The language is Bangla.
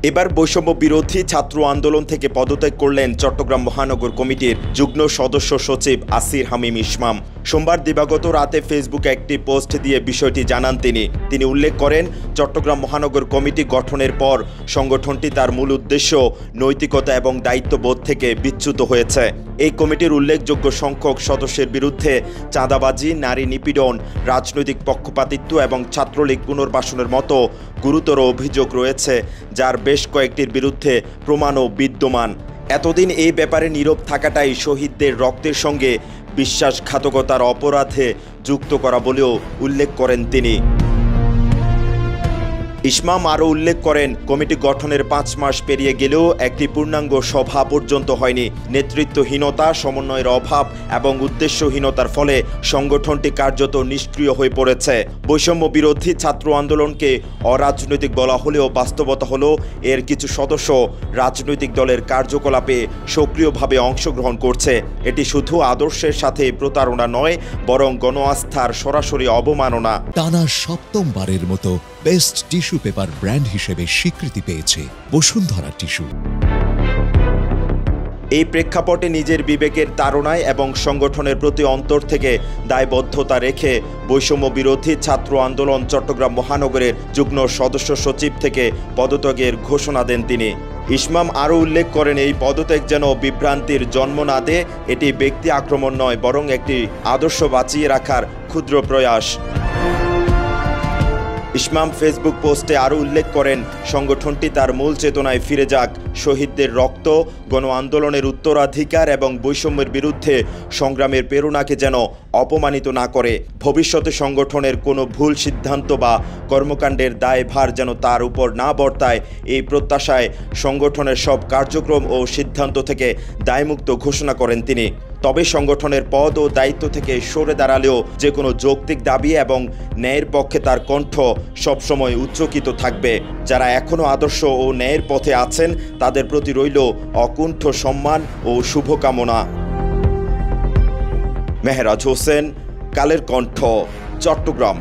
এবার বৈষম্য বিরোধী ছাত্র আন্দোলন থেকে পদত্যাগ করলেন চট্টগ্রাম মহানগর কমিটির যুগ্ম সদস্য সচিব আসির হামিম ইসমাম। সোমবার দিবাগত রাতে ফেসবুকে একটি পোস্ট দিয়ে বিষয়টি জানান তিনি উল্লেখ করেন, চট্টগ্রাম মহানগর কমিটি গঠনের পর সংগঠনটি তার মূল উদ্দেশ্য, নৈতিকতা এবং দায়িত্ববোধ থেকে বিচ্যুত হয়েছে। এই কমিটির উল্লেখযোগ্য সংখ্যক সদস্যের বিরুদ্ধে চাঁদাবাজি, নারী নিপীড়ন, রাজনৈতিক পক্ষপাতিত্ব এবং ছাত্রলীগ পুনর্বাসনের মতো গুরুতর অভিযোগ রয়েছে, যার বেশ কয়েকটির বিরুদ্ধে প্রমাণও বিদ্যমান। এতদিন এই ব্যাপারে নীরব থাকাটাই শহীদদের রক্তের সঙ্গে বিশ্বাসঘাতকতার অপরাধে যুক্ত করা বলেও উল্লেখ করেন তিনি। ইসমাম আরও উল্লেখ করেন, কমিটি গঠনের 5 মাস পেরিয়ে গেলেও একটি পূর্ণাঙ্গ সভা পর্যন্ত হয়নি। নেতৃত্বহীনতা, সমন্বয়ের অভাব এবং উদ্দেশ্যহীনতার ফলে সংগঠনটি কার্যত নিষ্ক্রিয় হয়ে পড়েছে। বৈষম্য বিরোধী ছাত্র আন্দোলনকে অরাজনৈতিক বলা হলেও বাস্তবতা হলো এর কিছু সদস্য রাজনৈতিক দলের কার্যকলাপে সক্রিয়ভাবে অংশগ্রহণ করছে। এটি শুধু আদর্শের সাথে প্রতারণা নয়, বরং গণ আস্থার সরাসরি অবমাননা। টানা 7মবারের মতো বেস্ট টিস্যু পেপার ব্র্যান্ড হিসেবে স্বীকৃতি পেয়েছে বসুন্ধরা টিস্যু। এই প্রেক্ষাপটে নিজের বিবেকের তাড়নায় এবং সংগঠনের প্রতি অন্তর থেকে দায়বদ্ধতা রেখে বৈষম্য বিরোধী ছাত্র আন্দোলন চট্টগ্রাম মহানগরের যুগ্ম সদস্য সচিব থেকে পদত্যাগের ঘোষণা দেন তিনি। ইসমাম আরও উল্লেখ করেন, এই পদত্যাগ যেন বিভ্রান্তির জন্ম না দেয়। এটি ব্যক্তি আক্রমণ নয়, বরং একটি আদর্শ বাঁচিয়ে রাখার ক্ষুদ্র প্রয়াস। ইসমাম ফেসবুক পোস্টে আরও উল্লেখ করেন, সংগঠনটি তার মূল চেতনায় ফিরে যাক, শহীদদের রক্ত, গণ আন্দোলনের উত্তরাধিকার এবং বৈষম্যের বিরুদ্ধে সংগ্রামের প্রেরণাকে যেন অপমানিত না করে। ভবিষ্যতে সংগঠনের কোনো ভুল সিদ্ধান্ত বা কর্মকাণ্ডের দায়ভার যেন তার উপর না বর্তায়, এই প্রত্যাশায় সংগঠনের সব কার্যক্রম ও সিদ্ধান্ত থেকে দায়মুক্ত ঘোষণা করেন তিনি। তবে সংগঠনের পদ ও দায়িত্ব থেকে সরে দাঁড়ালেও যে কোনো যৌক্তিক দাবি এবং ন্যায়ের পক্ষে তার কণ্ঠ সবসময় উচ্চকিত থাকবে। যারা এখনও আদর্শ ও ন্যায়ের পথে আছেন, তাদের প্রতি রইল অকুণ্ঠ সম্মান ও শুভকামনা। মেহরাজ হোসেন, কালের কণ্ঠ, চট্টগ্রাম।